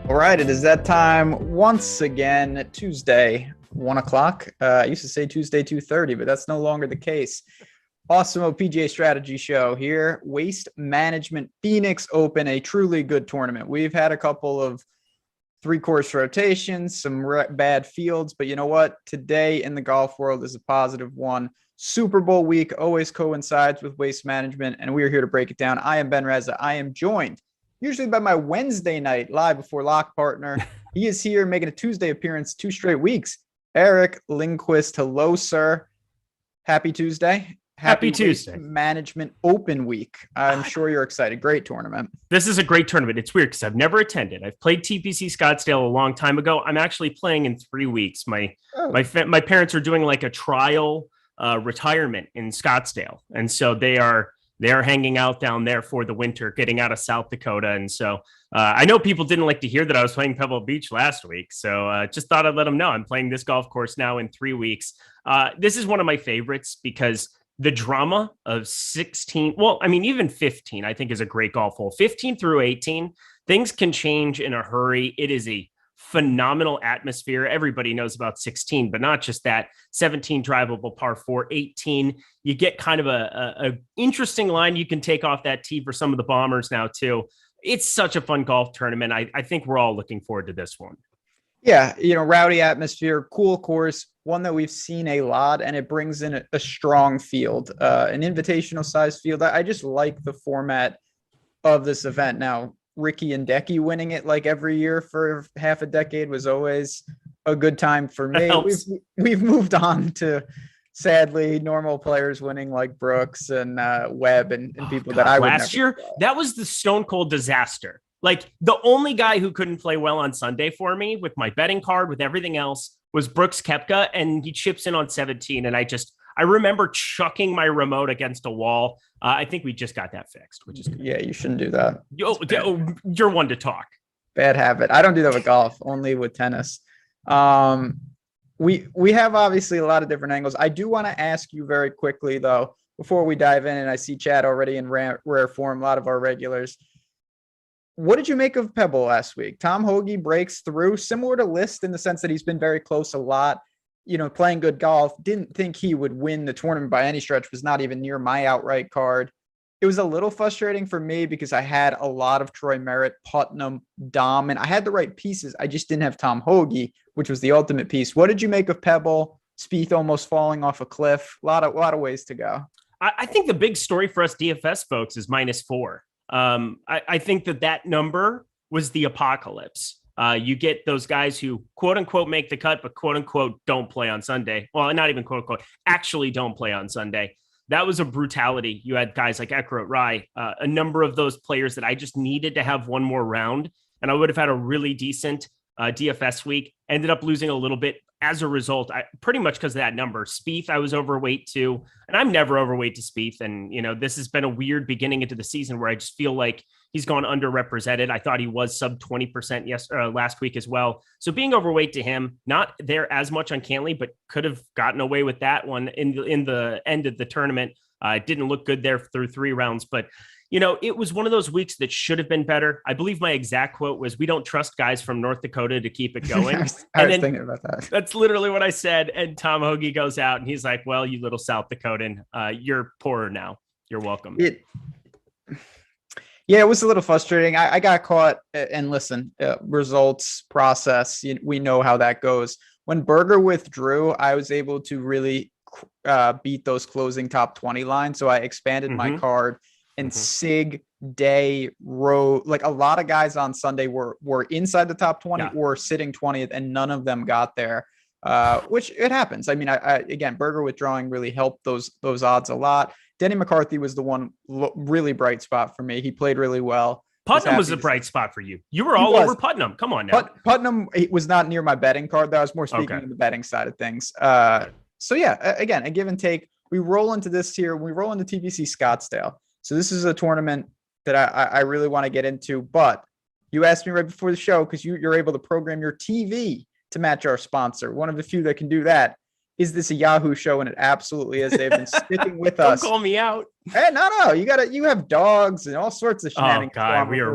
All right, it is that time once again, Tuesday, 1 o'clock. I used to say Tuesday, 2:30, but that's no longer the case. Awesemo PGA Strategy Show here. Waste Management Phoenix Open, a truly good tournament. We've had a couple of three-course rotations, some bad fields, but you know what? Today in the golf world is a positive one. Super Bowl week always coincides with Waste Management, and we are here to break it down. I am Ben Reza. I am joined usually by my Wednesday night live before lock partner. He is here making a Tuesday appearance 2 straight weeks. Eric Lindquist. Hello, sir. Happy Tuesday. Happy Tuesday. Management Open Week. I'm sure you're excited. Great tournament. This is a great tournament. It's weird because I've never attended. I've played TPC Scottsdale a long time ago. I'm actually playing in 3 weeks. My parents are doing like a trial retirement in Scottsdale, and so they're hanging out down there for the winter, getting out of South Dakota. And so I know people didn't like to hear that I was playing Pebble Beach last week. So just thought I'd let them know I'm playing this golf course now in 3 weeks. This is one of my favorites because the drama of 16, well, I mean, even 15, I think is a great golf hole. 15 through 18, things can change in a hurry. It is a phenomenal atmosphere. Everybody knows about 16, but not just that. 17 drivable par 4, 18. You get kind of a interesting line you can take off that tee for some of the bombers now too. It's such a fun golf tournament. I think we're all looking forward to this one. Yeah, rowdy atmosphere, cool course, one that we've seen a lot, and it brings in a strong field, an invitational size field. I just like the format of this event. Now, Rickie and Hedeki winning it like every year for half a decade was always a good time for me. We've moved on to, sadly, normal players winning like Brooks and Webb and people that I would last year play. That was the stone cold disaster. Like the only guy who couldn't play well on Sunday for me with my betting card, with everything else, was Brooks Koepka, and he chips in on 17. And I remember chucking my remote against a wall. I think we just got that fixed, which is good. Yeah, you shouldn't do that. You're one to talk. Bad habit. I don't do that with golf, only with tennis. We have obviously a lot of different angles. I do want to ask you very quickly, though, before we dive in, and I see chat already in rare form, a lot of our regulars. What did you make of Pebble last week? Tom Hoge breaks through, similar to List in the sense that he's been very close a lot, playing good golf. Didn't think he would win the tournament by any stretch, was not even near my outright card. It was a little frustrating for me because I had a lot of Troy Merritt, Putnam, Dom, and I had the right pieces. I just didn't have Tom Hoge, which was the ultimate piece. What did you make of Pebble? Spieth almost falling off a cliff. A lot of ways to go. I think the big story for us DFS folks is -4. I think that number was the apocalypse. You get those guys who quote unquote make the cut, but quote unquote don't play on Sunday. Well, not even quote unquote, actually don't play on Sunday. That was a brutality. You had guys like Eckroat, Rye, a number of those players that I just needed to have one more round, and I would have had a really decent DFS week. Ended up losing a little bit as a result, pretty much because of that number. Spieth, I was overweight too, and I'm never overweight to Spieth. And this has been a weird beginning into the season where I just feel like he's gone underrepresented. I thought he was sub 20% last week as well. So being overweight to him, not there as much on Cantlay, but could have gotten away with that one in the end of the tournament. It didn't look good there through 3 rounds, but it was one of those weeks that should have been better. I believe my exact quote was, "We don't trust guys from North Dakota to keep it going." I was thinking about that. That's literally what I said. And Tom Hoge goes out and he's like, "Well, you little South Dakotan, you're poorer now. You're welcome." Yeah, it was a little frustrating. I got caught, and listen, results process, we know how that goes. When Berger withdrew, I was able to really beat those closing top 20 lines. So I expanded my card. And Sig, Day, Rowe, like a lot of guys on Sunday were inside the top 20 or sitting 20th, and none of them got there, which it happens. I mean, again, Berger withdrawing really helped those odds a lot. Denny McCarthy was the one really bright spot for me. He played really well. Putnam was a bright spot for you. You were all over Putnam. Come on now. Putnam was not near my betting card, though. I was more speaking of the betting side of things. So yeah, again, a give and take. We roll into this here. We roll into TPC Scottsdale. So this is a tournament that I really want to get into, but you asked me right before the show because you're able to program your TV to match our sponsor. One of the few that can do that. is this a Yahoo show? And it absolutely is. They've been sticking with Don't us. call me out. Hey, no, you have dogs and all sorts of shenanigans. Oh God, we are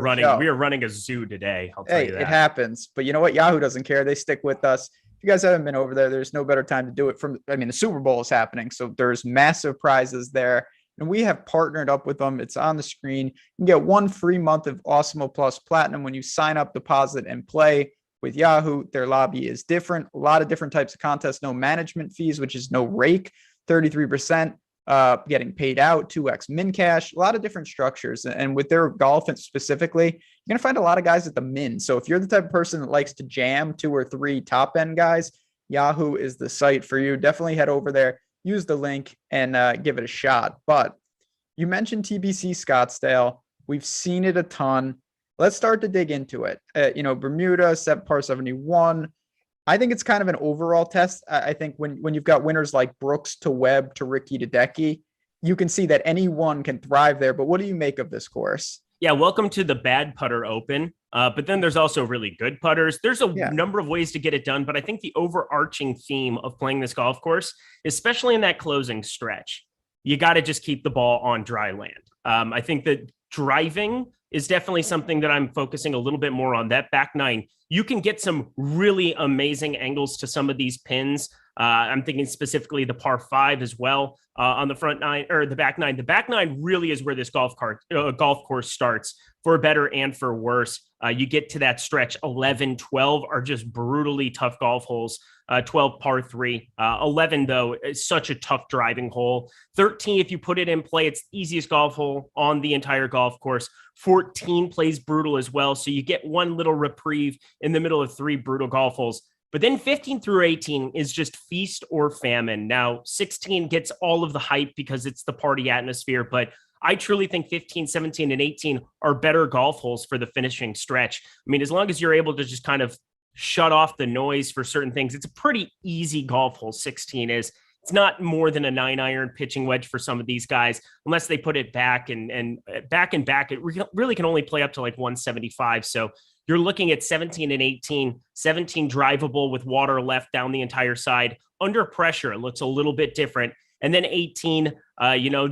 running a zoo today. I'll tell you that. It happens. But you know what? Yahoo doesn't care. They stick with us. If you guys haven't been over there, there's no better time to do it. The Super Bowl is happening. So there's massive prizes there. And we have partnered up with them. It's on the screen. You can get 1 free month of Awesemo Plus Platinum when you sign up, deposit, and play with Yahoo. Their lobby is different. A lot of different types of contests. No management fees, which is no rake. 33% getting paid out. 2x min cash. A lot of different structures. And with their golf specifically, you're going to find a lot of guys at the min. So if you're the type of person that likes to jam 2 or 3 top end guys, Yahoo is the site for you. Definitely head over there. Use the link and give it a shot. But you mentioned TPC Scottsdale. We've seen it a ton. Let's start to dig into it. Bermuda, par 71. I think it's kind of an overall test. I think when you've got winners like Brooks to Webb to Rickie to Hedeki, you can see that anyone can thrive there. But what do you make of this course? Yeah, welcome to the Bad Putter Open. But then there's also really good putters. There's a number of ways to get it done. But I think the overarching theme of playing this golf course, especially in that closing stretch, you got to just keep the ball on dry land. I think that driving is definitely something that I'm focusing a little bit more on. That back nine, you can get some really amazing angles to some of these pins. I'm thinking specifically the par 5 as well on the front nine or the back nine. The back nine really is where this golf course starts, for better and for worse. You get to that stretch 11, 12 are just brutally tough golf holes. 12 par 3. 11 though is such a tough driving hole. 13, if you put it in play, it's the easiest golf hole on the entire golf course. 14 plays brutal as well, so you get one little reprieve in the middle of 3 brutal golf holes. But then 15 through 18 is just feast or famine. Now, 16 gets all of the hype because it's the party atmosphere, but I truly think 15, 17, and 18 are better golf holes for the finishing stretch. I mean, as long as you're able to just kind of shut off the noise for certain things, it's a pretty easy golf hole. 16 is. It's not more than a 9-iron pitching wedge for some of these guys, unless they put it back and back. It really can only play up to like 175. So you're looking at 17 and 18, 17 drivable with water left down the entire side. Under pressure, it looks a little bit different. And then 18,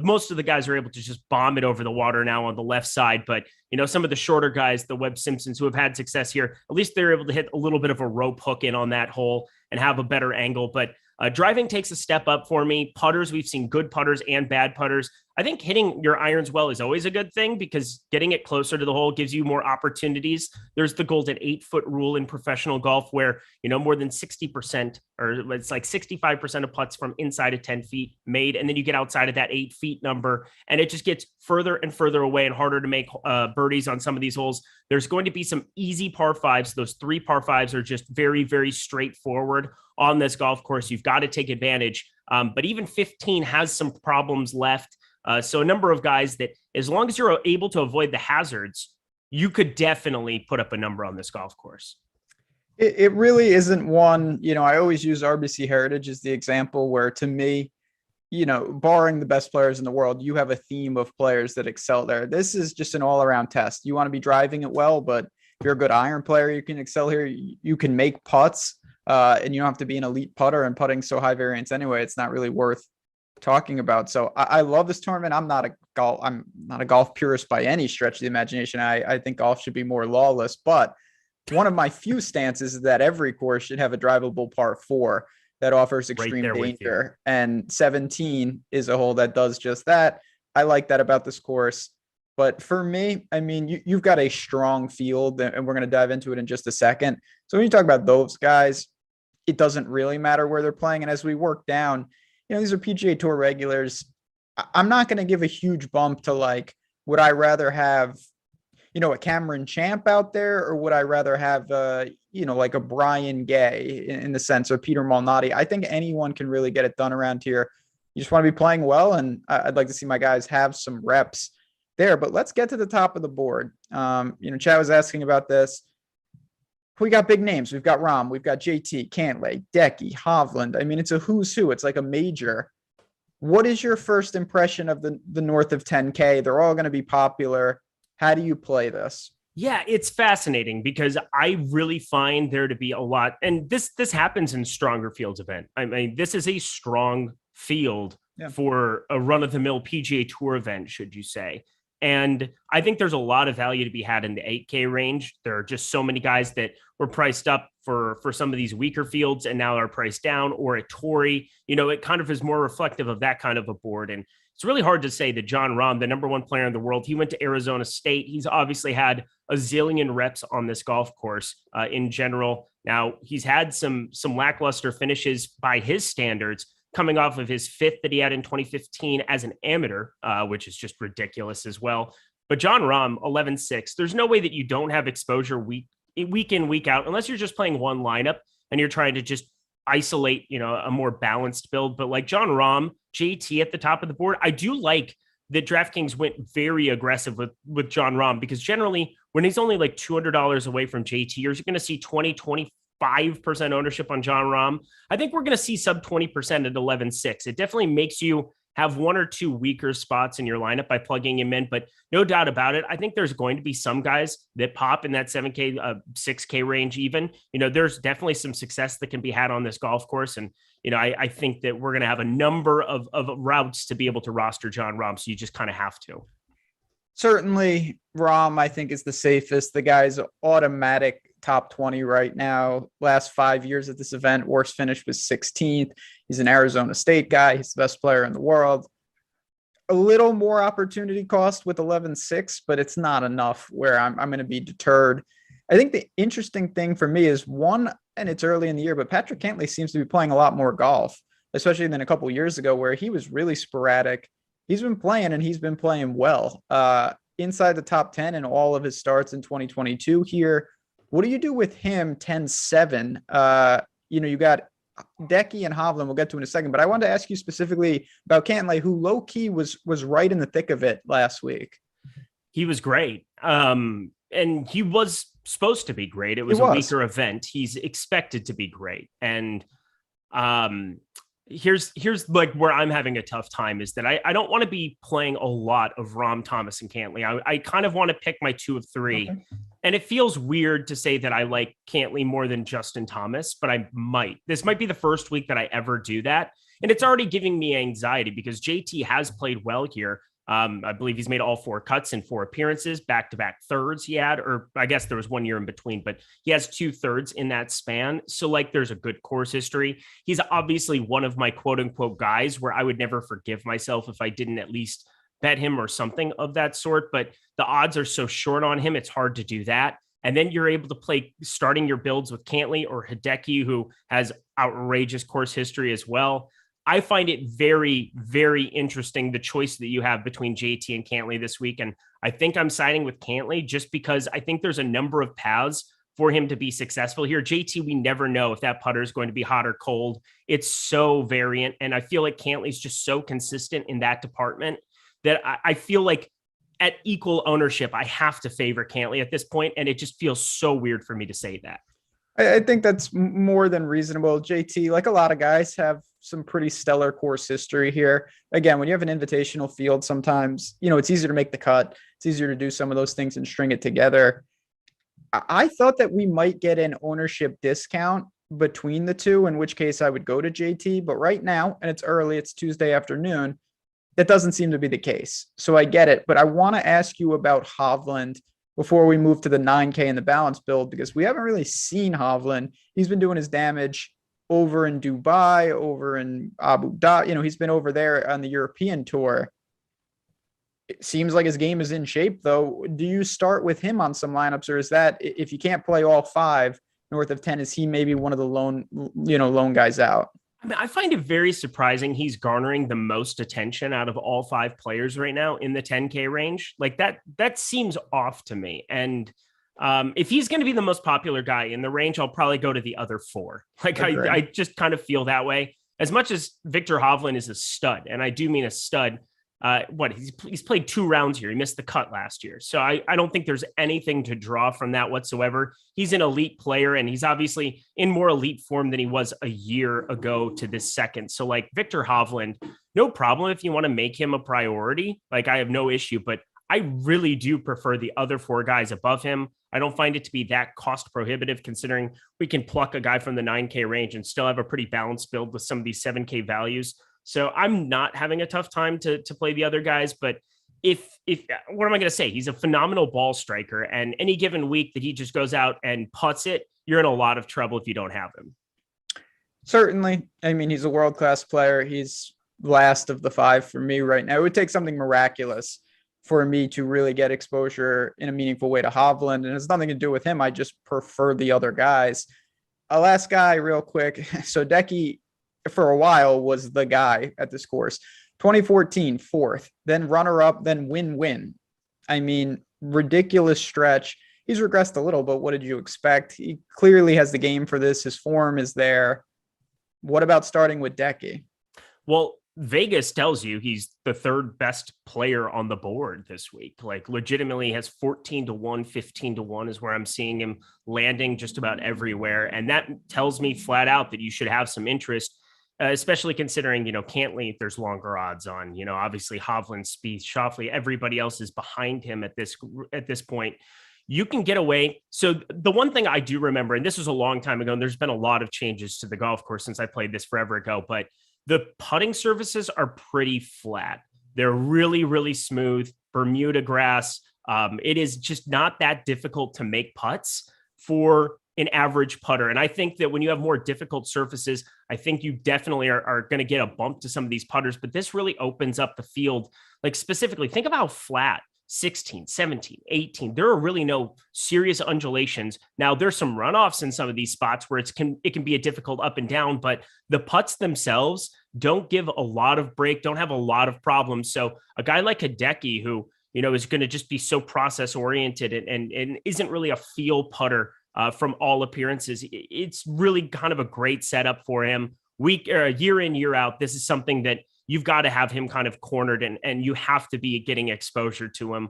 most of the guys are able to just bomb it over the water now on the left side. But, some of the shorter guys, the Webb Simpsons who have had success here, at least they're able to hit a little bit of a rope hook in on that hole and have a better angle. But driving takes a step up for me. Putters, we've seen good putters and bad putters. I think hitting your irons well is always a good thing because getting it closer to the hole gives you more opportunities. There's the golden 8-foot rule in professional golf where, more than 60% or it's like 65% of putts from inside of 10 feet made. And then you get outside of that 8 feet number and it just gets further and further away and harder to make birdies on some of these holes. There's going to be some easy par 5s. Those 3 par 5s are just very, very straightforward on this golf course. You've got to take advantage. But even 15 has some problems left. So a number of guys that, as long as you're able to avoid the hazards, you could definitely put up a number on this golf course. It really isn't one, I always use RBC Heritage as the example where, to me, barring the best players in the world, you have a theme of players that excel there. This is just an all-around test. You want to be driving it well, but if you're a good iron player, you can excel here. You can make putts, and you don't have to be an elite putter, and putting so high variance anyway, it's not really worth talking about. So I love this tournament. I'm not a golf purist by any stretch of the imagination. I think golf should be more lawless, but one of my few stances is that every course should have a drivable par 4 that offers extreme danger. And 17 is a hole that does just that. I like that about this course. But for me, I mean, you've got a strong field, and we're going to dive into it in just a second. So when you talk about those guys, it doesn't really matter where they're playing. And as we work down, these are PGA Tour regulars. I'm not going to give a huge bump to would I rather have, a Cameron Champ out there, or would I rather have, like a Brian Gay in the sense of Peter Malnati? I think anyone can really get it done around here. You just want to be playing well, and I'd like to see my guys have some reps there. But let's get to the top of the board. Chad was asking about this. We got big names. We've got Rahm. We've got JT, Cantlay, Hedeki, Hovland. I mean, it's a who's who. It's like a major. What is your first impression of the north of 10K? They're all going to be popular. How do you play this? Yeah, it's fascinating because I really find there to be a lot, and this happens in stronger fields event. I mean, this is a strong field Yeah. for a run-of-the-mill PGA Tour event, should you say. And I think there's a lot of value to be had in the 8K range. There are just so many guys that were priced up for some of these weaker fields and now are priced down, or a Tory. It kind of is more reflective of that kind of a board. And it's really hard to say that Jon Rahm, the number one player in the world, he went to Arizona State. He's obviously had a zillion reps on this golf course in general. Now, he's had some lackluster finishes by his standards, coming off of his fifth that he had in 2015 as an amateur, which is just ridiculous as well. But Jon Rahm, 11-6, there's no way that you don't have exposure week in, week out, unless you're just playing one lineup and you're trying to just isolate, a more balanced build. But like Jon Rahm, JT at the top of the board, I do like that DraftKings went very aggressive with Jon Rahm, because generally when he's only like $200 away from JT, you're going to see 25% ownership on Jon Rahm. I think we're going to see sub 20% at 11-6. It definitely makes you have one or two weaker spots in your lineup by plugging him in, but no doubt about it, I think there's going to be some guys that pop in that 7K, 6K range even. There's definitely some success that can be had on this golf course. And, I think that we're going to have a number of routes to be able to roster Jon Rahm, so you just kind of have to. Certainly, Rahm, I think, is the safest. The guy's automatic top 20 right now. Last 5 years at this event, worst finish was 16th. He's an Arizona State guy. He's the best player in the world. A little more opportunity cost with 11-6, but it's not enough where I'm going to be deterred. I think the interesting thing for me is one, and it's early in the year, but Patrick Cantlay seems to be playing a lot more golf, especially than a couple of years ago where he was really sporadic. He's been playing, and he's been playing well. Inside the top 10 in all of his starts in 2022 here. What do you do with him 10-7? You got Hedeki and Hovland we'll get to in a second, but I wanted to ask you specifically about Cantlay, who low-key was right in the thick of it last week. He was great. And he was supposed to be great. It was a weaker event. He's expected to be great. And here's like where I'm having a tough time is that I don't want to be playing a lot of Rahm, Thomas, and Cantlay. I kind of want to pick my two of three. Okay. And it feels weird to say that I like Cantlay more than Justin Thomas, but I might. This might be the first week that I ever do that. And it's already giving me anxiety because JT has played well here. I believe he's made all 4 cuts in 4 appearances, back-to-back thirds he had, or I guess there was 1 year in between, but he has 2 thirds in that span. So like there's a good course history. He's obviously one of my quote unquote guys where I would never forgive myself if I didn't at least bet him or something of that sort, but the odds are so short on him. It's hard to do that. And then you're able to play starting your builds with Cantlay or Hedeki, who has outrageous course history as well. I find it very, very interesting, the choice that you have between JT and Cantlay this week. And I think I'm siding with Cantlay just because I think there's a number of paths for him to be successful here. JT, we never know if that putter is going to be hot or cold. It's so variant. And I feel like Cantlay's just so consistent in that department that I feel like at equal ownership, I have to favor Cantlay at this point. And it just feels so weird for me to say that. I think that's more than reasonable. JT, like a lot of guys, have some pretty stellar course history here. Again, when you have an invitational field, sometimes, it's easier to make the cut. It's easier to do some of those things and string it together. I thought that we might get an ownership discount between the two, in which case I would go to JT. But right now, and it's early, it's Tuesday afternoon, that doesn't seem to be the case. So I get it. But I want to ask you about Hovland before we move to the 9K and the balance build, because we haven't really seen Hovland. He's been doing his damage over in Dubai, over in Abu Dhabi. He's been over there on the European tour. It seems like his game is in shape, though. Do you start with him on some lineups, or is that, if you can't play all 5 north of 10, is he maybe one of the lone guys out? I mean, I find it very surprising he's garnering the most attention out of all 5 players right now in the 10K range. Like that seems off to me. And if he's going to be the most popular guy in the range, I'll probably go to the other 4. Like I just kind of feel that way. As much as Viktor Hovland is a stud, and I do mean a stud, he's played 2 rounds here. He missed the cut last year. So I don't think there's anything to draw from that whatsoever. He's an elite player, and he's obviously in more elite form than he was a year ago to this second. So like Viktor Hovland, no problem if you want to make him a priority. Like I have no issue, but I really do prefer the other four guys above him. I don't find it to be that cost prohibitive, considering we can pluck a guy from the 9K range and still have a pretty balanced build with some of these 7K values. So I'm not having a tough time to play the other guys, but if what am I going to say? He's a phenomenal ball striker, and any given week that he just goes out and putts it, you're in a lot of trouble if you don't have him. Certainly. I mean, he's a world-class player. He's last of the five for me right now. It would take something miraculous for me to really get exposure in a meaningful way to Hovland, and it's nothing to do with him. I just prefer the other guys. A last guy real quick. So Hedeki for a while was the guy at this course. 2014, fourth, then runner-up, then win-win. I mean, ridiculous stretch. He's regressed a little, but what did you expect? He clearly has the game for this. His form is there. What about starting with Hedeki? Well, Vegas tells you he's the third best player on the board this week. Like, legitimately has 14-1, 15-1 is where I'm seeing him landing just about everywhere. And that tells me flat out that you should have some interest, especially considering, Cantlay, there's longer odds on, obviously Hovland, Spieth, Schauffele, everybody else is behind him at this point. You can get away. So the one thing I do remember, and this was a long time ago, and there's been a lot of changes to the golf course since I played this forever ago, but the putting surfaces are pretty flat. They're really, really smooth. Bermuda grass. It is just not that difficult to make putts for an average putter. And I think that when you have more difficult surfaces, I think you definitely are going to get a bump to some of these putters, but this really opens up the field. Like, specifically, think of how flat 16, 17, 18. There are really no serious undulations. Now, there's some runoffs in some of these spots where it can be a difficult up and down, but the putts themselves don't give a lot of break, don't have a lot of problems. So a guy like Hedeki, who, is going to just be so process oriented and isn't really a feel putter from all appearances, it's really kind of a great setup for him. Year in, year out, this is something that you've got to have him kind of cornered, and you have to be getting exposure to him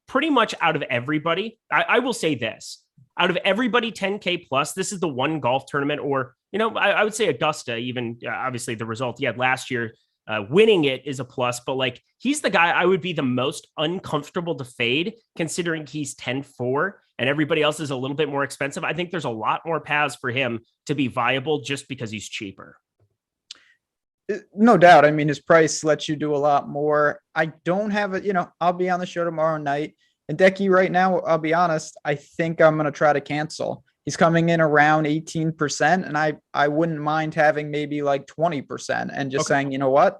pretty much out of everybody. I will say this, out of everybody 10K plus, this is the one golf tournament, or, I would say Augusta, even obviously the result he had last year, winning it is a plus, but like, he's the guy I would be the most uncomfortable to fade, considering he's 10-4 and everybody else is a little bit more expensive. I think there's a lot more paths for him to be viable just because he's cheaper. No doubt. I mean, his price lets you do a lot more. I don't have it. I'll be on the show tomorrow night. And Hedeki right now, I'll be honest, I think I'm going to try to cancel. He's coming in around 18%, and I wouldn't mind having maybe like 20% and just saying, you know what?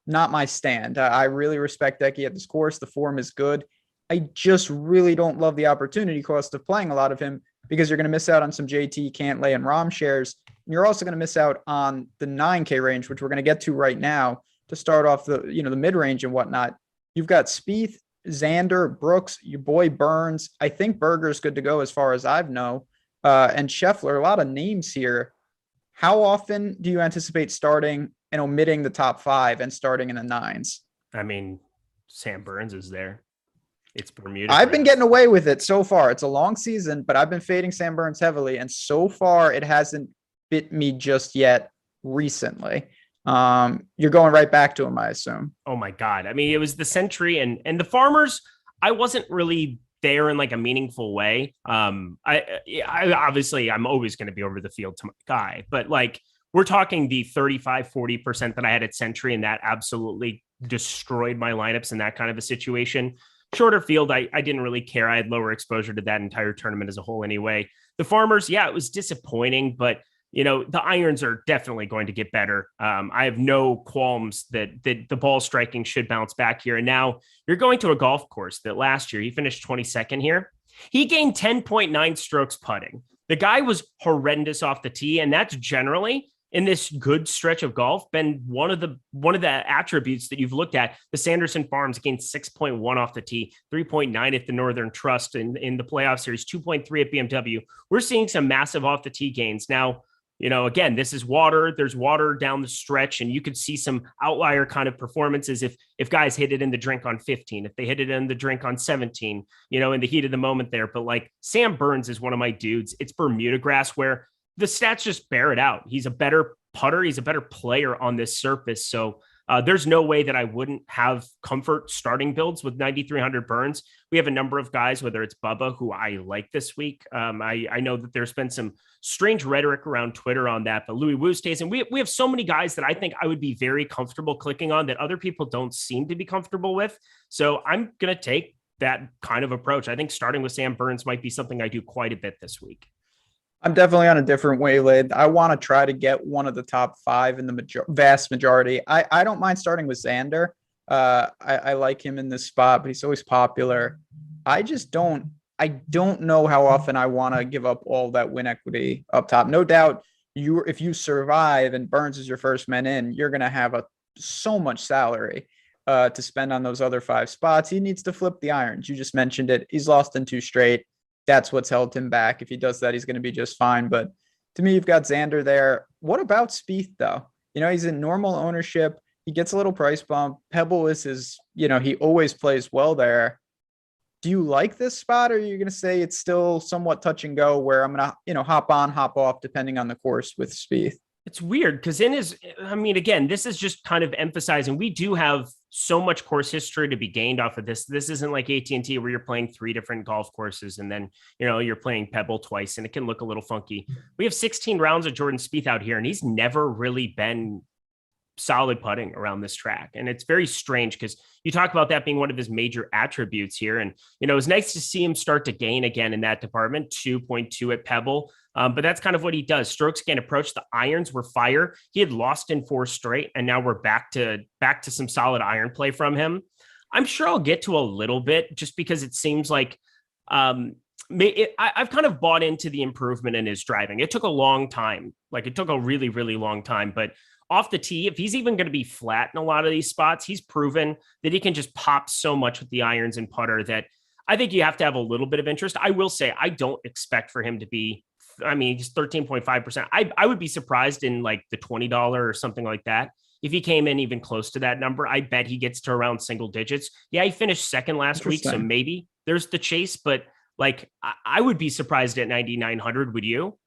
Not my stand. I really respect Hedeki at this course. The form is good. I just really don't love the opportunity cost of playing a lot of him, because you're going to miss out on some JT, Cantlay, and Rahm shares. You're also going to miss out on the 9K range, which we're going to get to right now to start off the mid-range and whatnot. You've got Spieth, Xander, Brooks, your boy Burns. I think Berger's good to go as far as I know. And Scheffler, a lot of names here. How often do you anticipate starting and omitting the top five and starting in the nines? I mean, Sam Burns is there. It's Bermuda. I've been getting away with it so far. It's a long season, but I've been fading Sam Burns heavily, and so far it hasn't bit me just yet recently. You're going right back to him, I assume. Oh my God. I mean, it was the Century and the Farmers. I wasn't really there in like a meaningful way. I obviously I'm always going to be over the field to my guy, but like, we're talking the 35-40% that I had at Century, and that absolutely destroyed my lineups in that kind of a situation. Shorter field, I didn't really care. I had lower exposure to that entire tournament as a whole anyway. The Farmers, yeah, it was disappointing, but the irons are definitely going to get better. I have no qualms that the ball striking should bounce back here. And now you're going to a golf course that last year he finished 22nd here. He gained 10.9 strokes putting. The guy was horrendous off the tee, and that's generally, in this good stretch of golf, been one of the attributes that you've looked at. The Sanderson Farms gained 6.1 off the tee, 3.9 at the Northern Trust in the playoff series, 2.3 at BMW. We're seeing some massive off the tee gains. Now, again, this is water. There's water down the stretch, and you could see some outlier kind of performances if guys hit it in the drink on 15, if they hit it in the drink on 17, in the heat of the moment there. But like, Sam Burns is one of my dudes. It's Bermuda grass, where the stats just bear it out. He's a better putter. He's a better player on this surface. So There's no way that I wouldn't have comfort starting builds with 9,300 burns. We have a number of guys, whether it's Bubba, who I like this week. I know that there's been some strange rhetoric around Twitter on that, but Louis Oosthuizen, we have so many guys that I think I would be very comfortable clicking on that other people don't seem to be comfortable with. So I'm going to take that kind of approach. I think starting with Sam Burns might be something I do quite a bit this week. I'm definitely on a different wavelength. I want to try to get one of the top 5 in the vast majority. I don't mind starting with Xander. I like him in this spot, but he's always popular. I don't know how often I want to give up all that win equity up top. No doubt if you survive and Burns is your first man in, you're going to have so much salary to spend on those other 5 spots. He needs to flip the irons. You just mentioned it. He's lost in 2 straight. That's what's held him back. If he does that, he's going to be just fine. But to me, you've got Xander there. What about Spieth, though? He's in normal ownership. He gets a little price bump. Pebble is his, he always plays well there. Do you like this spot, or are you going to say it's still somewhat touch and go where I'm going to, hop on, hop off, depending on the course with Spieth? It's weird because again, this is just kind of emphasizing we do have so much course history to be gained off of this. This isn't like AT&T where you're playing 3 different golf courses and then, you're playing Pebble twice and it can look a little funky. We have 16 rounds of Jordan Spieth out here and he's never really been solid putting around this track. And it's very strange because you talk about that being one of his major attributes here. And, it was nice to see him start to gain again in that department, 2.2 at Pebble. But that's kind of what he does. Strokes can't approach. The irons were fire. He had lost in 4 straight, and now we're back to some solid iron play from him. I'm sure I'll get to a little bit just because it seems like I've kind of bought into the improvement in his driving. It took a long time. It took a really, really long time, but off the tee, if he's even going to be flat in a lot of these spots, he's proven that he can just pop so much with the irons and putter that I think you have to have a little bit of interest. I will say I don't expect for him to be, he's 13.5%. I would be surprised in like the $20 or something like that. If he came in even close to that number, I bet he gets to around single digits. Yeah, he finished second last week, so maybe there's the chase, but I would be surprised at 9,900. Would you?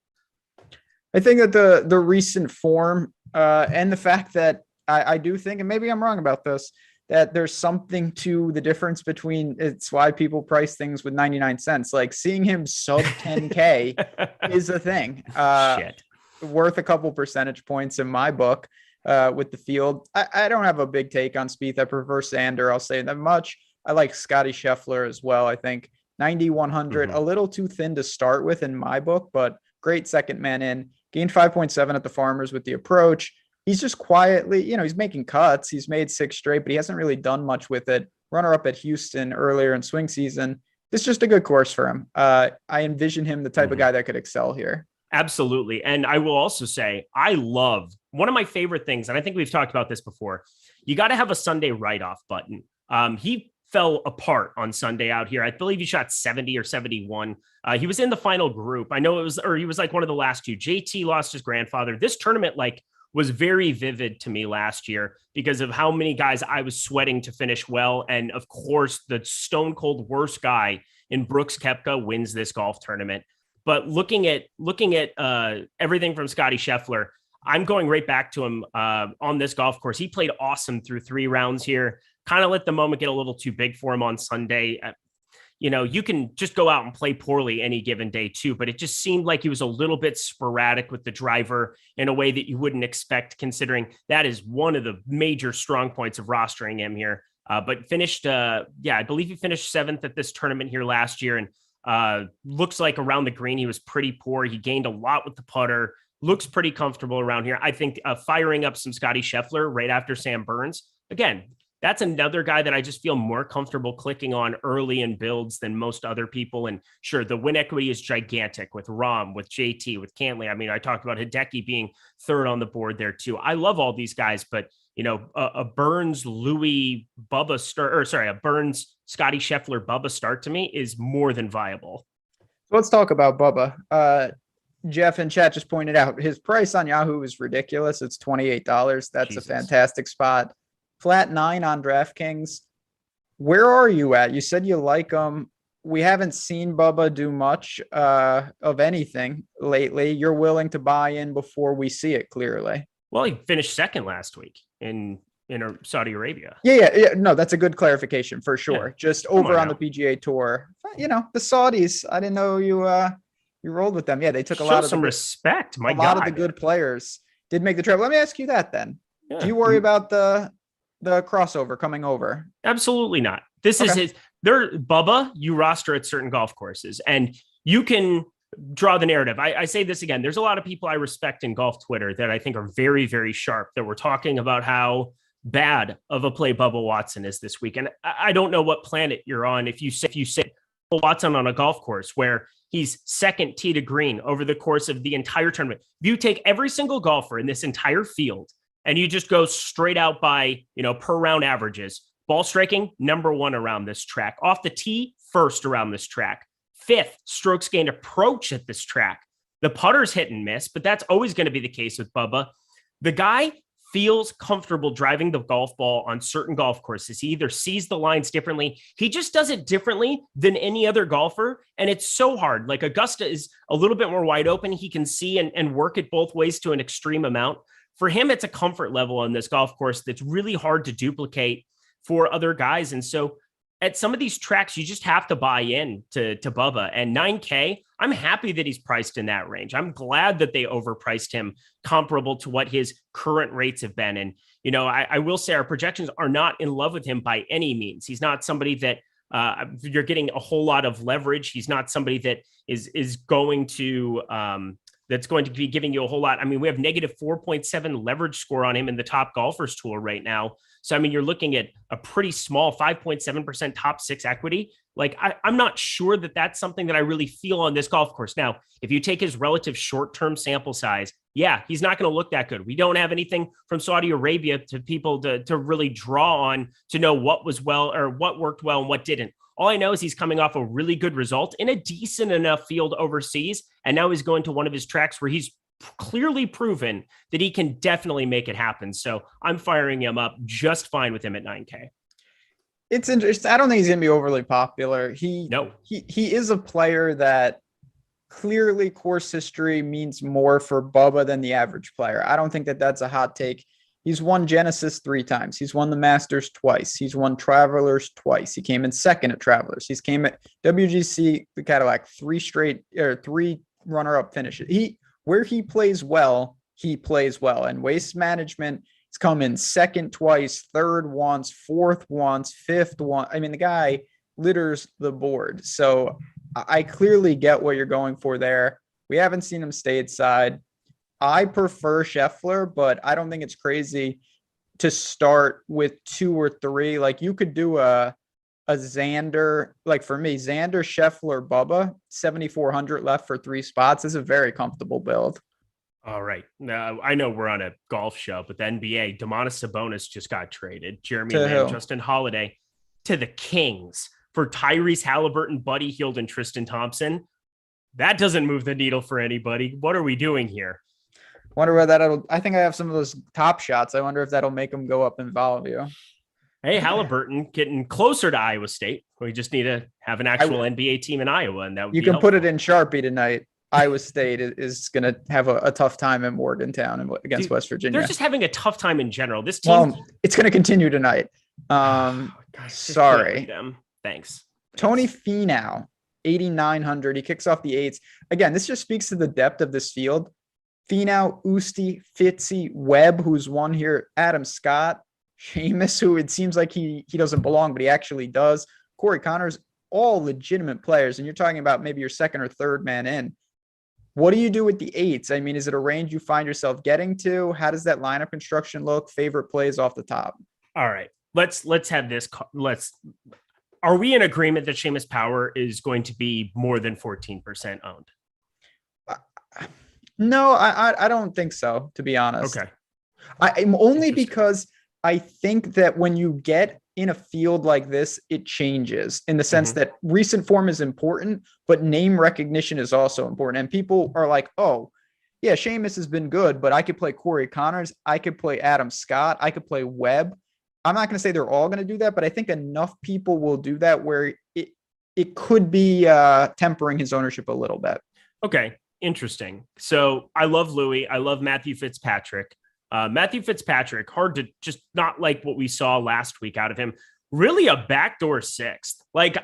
I think that the recent form and the fact that I do think, and maybe I'm wrong about this, that there's something to the difference between it's why people price things with 99 cents. Like seeing him sub 10K is a thing. Worth a couple percentage points in my book with the field. I don't have a big take on Spieth. I prefer Xander. I'll say that much. I like Scottie Scheffler as well. I think 9,100, a little too thin to start with in my book, but great second man in. Gained 5.7 at the Farmers with the approach. He's just quietly, he's making cuts. He's made 6 straight, but he hasn't really done much with it. Runner up at Houston earlier in swing season. It's just a good course for him. I envision him the type of guy that could excel here. Absolutely. And I will also say, I love one of my favorite things, and I think we've talked about this before. You got to have a Sunday write-off button. He fell apart on Sunday out here. I believe he shot 70 or 71. He was in the final group. I know he was like one of the last 2. JT lost his grandfather. This tournament, was very vivid to me last year because of how many guys I was sweating to finish well. And of course, the stone cold worst guy in Brooks Koepka wins this golf tournament. But looking at everything from Scottie Scheffler, I'm going right back to him on this golf course. He played awesome through 3 rounds here. Kind of let the moment get a little too big for him on Sunday. You can just go out and play poorly any given day too, but it just seemed like he was a little bit sporadic with the driver in a way that you wouldn't expect, considering that is one of the major strong points of rostering him here. But finished, I believe he finished 7th at this tournament here last year, and looks like around the green, he was pretty poor. He gained a lot with the putter, looks pretty comfortable around here. I think firing up some Scottie Scheffler right after Sam Burns, again, that's another guy that I just feel more comfortable clicking on early in builds than most other people. And sure, the win equity is gigantic with Rahm, with JT, with Cantlay. I talked about Hedeki being 3rd on the board there too. I love all these guys, but a Burns, Louis, Bubba start, a Burns, Scottie Scheffler, Bubba start to me is more than viable. So let's talk about Bubba. Jeff in chat just pointed out his price on Yahoo is ridiculous. It's $28. That's Jesus. A fantastic spot. Flat 9 on DraftKings. Where are you at? You said you like him. We haven't seen Bubba do much of anything lately. You're willing to buy in before we see it clearly. Well, he finished 2nd last week in in Saudi Arabia. Yeah. No, that's a good clarification for sure. Yeah. Just over on the PGA Tour, the Saudis. I didn't know you rolled with them. Yeah, they took a lot of some respect. My God, lot of the good players did make the trip. Let me ask you that then. Yeah. Do you worry about the crossover coming over? Absolutely not. This is his. They're Bubba. You roster at certain golf courses, and you can draw the narrative. I say this again. There's a lot of people I respect in golf Twitter that I think are very, very sharp that were talking about how bad of a play Bubba Watson is this week. And I don't know what planet you're on if you sit Watson on a golf course where he's second tee to green over the course of the entire tournament. If you take every single golfer in this entire field and you just go straight out by, per round averages, ball striking, number one around this track. Off the tee, first around this track. Fifth, strokes gained approach at this track. The putter's hit and miss, but that's always going to be the case with Bubba. The guy feels comfortable driving the golf ball on certain golf courses. He either sees the lines differently. He just does it differently than any other golfer. And it's so hard. Like Augusta is a little bit more wide open. He can see and work it both ways to an extreme amount. For him, it's a comfort level on this golf course that's really hard to duplicate for other guys. And so at some of these tracks, you just have to buy in to Bubba. And $9K, I'm happy that he's priced in that range. I'm glad that they overpriced him comparable to what his current rates have been. And, I will say our projections are not in love with him by any means. He's not somebody that you're getting a whole lot of leverage. He's not somebody that is going to that's going to be giving you a whole lot. I mean, we have negative 4.7 leverage score on him in the top golfers tool right now. So, I mean, you're looking at a pretty small 5.7% top six equity. Like, I'm not sure that that's something that I really feel on this golf course. Now, if you take his relative short-term sample size, yeah, he's not going to look that good. We don't have anything from Saudi Arabia to people to really draw on to know what was well or what worked well and what didn't. All I know is he's coming off a really good result in a decent enough field overseas. And now he's going to one of his tracks where he's clearly proven that he can definitely make it happen. So I'm firing him up just fine with him at 9K. It's interesting. I don't think he's going to be overly popular. He is a player that clearly course history means more for Bubba than the average player. I don't think that that's a hot take. He's won Genesis 3 times. He's won the Masters twice. He's won Travelers twice. He came in second at Travelers. He's came at WGC, the Cadillac, 3 runner-up finishes. Where he plays well, he plays well. And Waste Management, he's come in second twice, third once, fourth once, fifth once. I mean, the guy litters the board. So I clearly get what you're going for there. We haven't seen him stateside. I prefer Scheffler, but I don't think it's crazy to start with 2 or 3. Like you could do a Xander, like for me, Xander, Scheffler, Bubba, 7,400 left for 3 spots is a very comfortable build. All right. Now, I know we're on a golf show, but the NBA, Domantas Sabonis just got traded. Jeremy Lamb, Justin Holiday to the Kings for Tyrese Halliburton, Buddy Hield, and Tristan Thompson. That doesn't move the needle for anybody. What are we doing here? Wonder whether I think I have some of those top shots. I wonder if that'll make them go up in value. Hey, Halliburton getting closer to Iowa State. We just need to have an actual NBA team in Iowa, and that would you can helpful. Put it in Sharpie tonight. Iowa State is going to have a tough time in Morgantown against West Virginia. They're just having a tough time in general. This team, it's going to continue tonight. Sorry. Thanks. Tony Finau, 8,900. He kicks off the 8s. Again, this just speaks to the depth of this field. Finau, Usti, Fitzy, Webb, who's won here, Adam Scott, Seamus, who it seems like he doesn't belong, but he actually does. Corey Connors, all legitimate players. And you're talking about maybe your second or third man in. What do you do with the 8s? I mean, is it a range you find yourself getting to? How does that lineup construction look? Favorite plays off the top? All right, let's have this. Are we in agreement that Seamus Power is going to be more than 14% owned? No, I don't think so, to be honest. Okay. I'm only because I think that when you get in a field like this, it changes in the sense that recent form is important, but name recognition is also important. And people are like, oh, yeah, Seamus has been good, but I could play Corey Connors. I could play Adam Scott. I could play Webb. I'm not going to say they're all going to do that, but I think enough people will do that where it could be tempering his ownership a little bit. Okay. Interesting. So I love Louis. I love Matthew Fitzpatrick. Matthew Fitzpatrick, hard to just not like what we saw last week out of him. Really a backdoor sixth. Like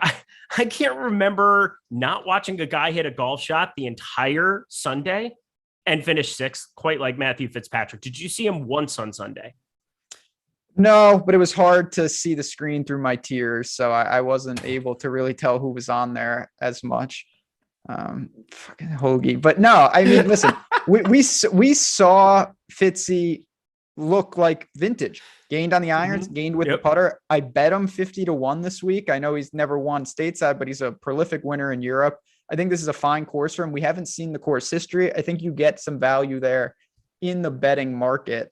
I can't remember not watching a guy hit a golf shot the entire Sunday and finish sixth, quite like Matthew Fitzpatrick. Did you see him once on Sunday? No, but it was hard to see the screen through my tears, so I wasn't able to really tell who was on there as much. Fucking hoagie. But no, I mean, listen, we saw Fitzy look like vintage. Gained on the irons, gained with the putter. I bet him 50-1 this week. I know he's never won stateside, but he's a prolific winner in Europe. I think this is a fine course for him. We haven't seen the course history. I think you get some value there in the betting market.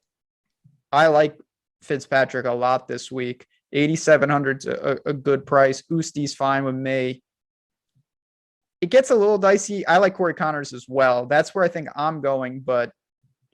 I like Fitzpatrick a lot this week. 8,700's a good price. Oosthuizen's fine with me. It gets a little dicey. I like Corey Connors as well. That's where I think I'm going, but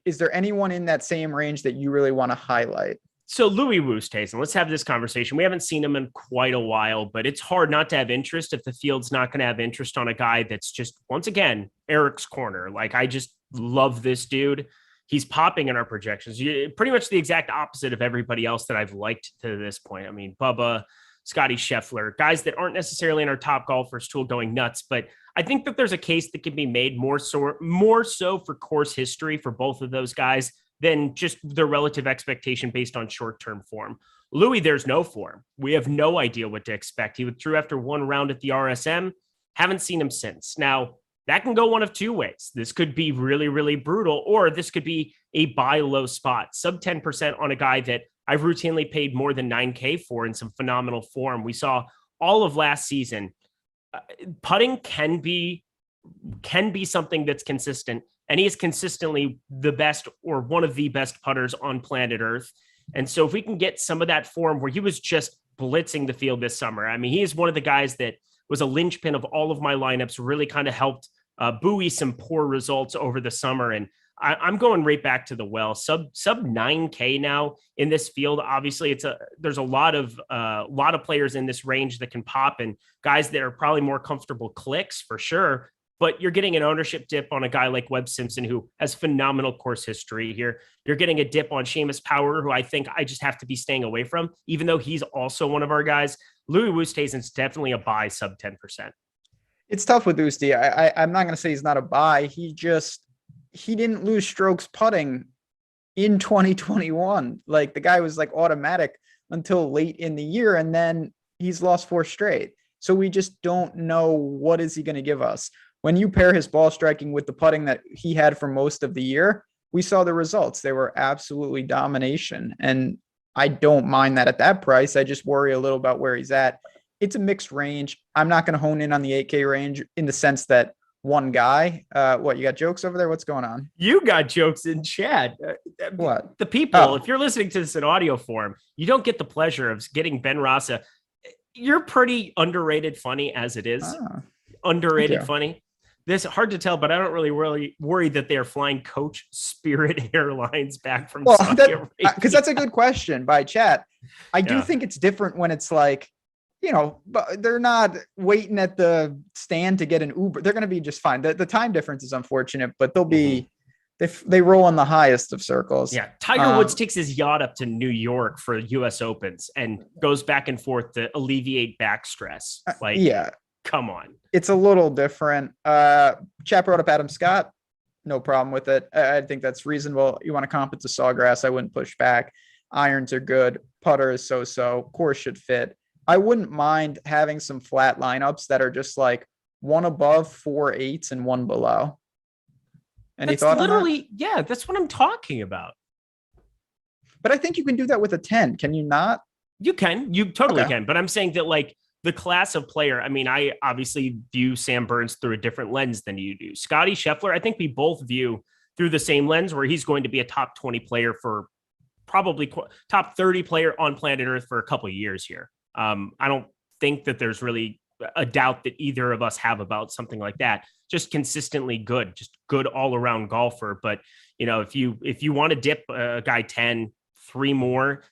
is there anyone in that same range that you really want to highlight? So Louis Oosthuizen, let's have this conversation. We haven't seen him in quite a while, but it's hard not to have interest if the field's not going to have interest on a guy that's just, once again, Eric's corner. Like, I just love this dude. He's popping in our projections. Pretty much the exact opposite of everybody else that I've liked to this point. I mean, Bubba, Scottie, Scheffler, guys that aren't necessarily in our top golfers tool going nuts, but I think that there's a case that can be made more so for course history for both of those guys than just their relative expectation based on short-term form. Louis, there's no form. We have no idea what to expect. He withdrew after one round at the RSM. Haven't seen him since. Now, that can go one of two ways. This could be really, really brutal, or this could be a buy low spot, sub 10% on a guy that I've routinely paid more than 9K for in some phenomenal form. We saw all of last season. Putting can be something that's consistent, and he is consistently the best or one of the best putters on planet Earth. And so if we can get some of that form where he was just blitzing the field this summer, I mean, he is one of the guys that was a linchpin of all of my lineups, really kind of helped buoy some poor results over the summer. And I'm going right back to the well, sub 9K now in this field. Obviously there's a lot of players in this range that can pop, and guys that are probably more comfortable clicks for sure. But you're getting an ownership dip on a guy like Webb Simpson, who has phenomenal course history here. You're getting a dip on Seamus Power, who I think I just have to be staying away from, even though he's also one of our guys. Louis Oosthuizen's definitely a buy sub 10%. It's tough with Oosty. I'm not going to say he's not a buy. He didn't lose strokes putting in 2021. Like, the guy was like automatic until late in the year, and then he's lost 4 straight. So we just don't know what is he going to give us. When you pair his ball striking with the putting that he had for most of the year, we saw the results. They were absolutely domination. And I don't mind that at that price. I just worry a little about where he's at. It's a mixed range. I'm not going to hone in on the 8K range in the sense that one guy, what, you got jokes over there? What's going on? You got jokes in chat. What? The people, if you're listening to this in audio form, you don't get the pleasure of getting Ben Rasa. You're pretty underrated funny as it is. Underrated funny. This hard to tell, but I don't really worry that they are flying Coach Spirit Airlines back from Saudi Arabia. Because that's a good question by chat. I do think it's different when it's like, you know, but they're not waiting at the stand to get an Uber. They're going to be just fine. The time difference is unfortunate, but they'll be, they roll in the highest of circles. Yeah. Tiger Woods takes his yacht up to New York for US Opens and goes back and forth to alleviate back stress. Like, come on. It's a little different. Chat brought up Adam Scott. No problem with it. I think that's reasonable. You want to comp it to Sawgrass. I wouldn't push back. Irons are good. Putter is so-so. Course should fit. I wouldn't mind having some flat lineups that are just like one above, 4 8s, and one below. Any thought on that? Yeah, that's what I'm talking about. But I think you can do that with a 10. Can you not? You can. You totally can. But I'm saying that, like, the class of player, I mean, I obviously view Sam Burns through a different lens than you do. Scottie, Scheffler, I think we both view through the same lens, where he's going to be a top 20 player for probably top 30 player on planet Earth for a couple of years here. I don't think that there's really a doubt that either of us have about something like that. Just consistently good, just good all around golfer. But, you know, if you want to dip a guy 10, three more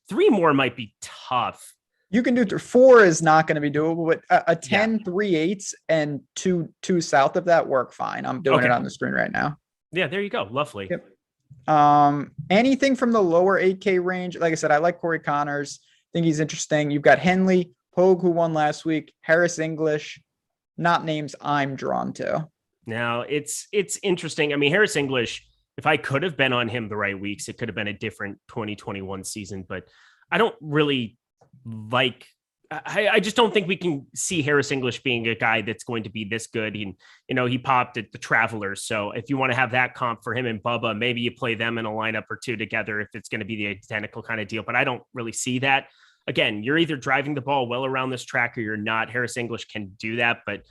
might be tough. You can do 4 is not going to be doable, but a 10, 3 8s and two south of that work fine. I'm doing it on the screen right now. Yeah, there you go. Lovely. Yep. Anything from the lower 8K range. Like I said, I like Corey Connors. Think he's interesting. You've got Henley, Pogue, who won last week, Harris English, not names I'm drawn to. Now it's interesting. I mean, Harris English, if I could have been on him the right weeks, it could have been a different 2021 season, but I don't really like I just don't think we can see Harris English being a guy that's going to be this good. And, he popped at the Travelers. So if you want to have that comp for him and Bubba, maybe you play them in a lineup or two together if it's going to be the identical kind of deal. But I don't really see that. Again, you're either driving the ball well around this track or you're not. Harris English can do that, but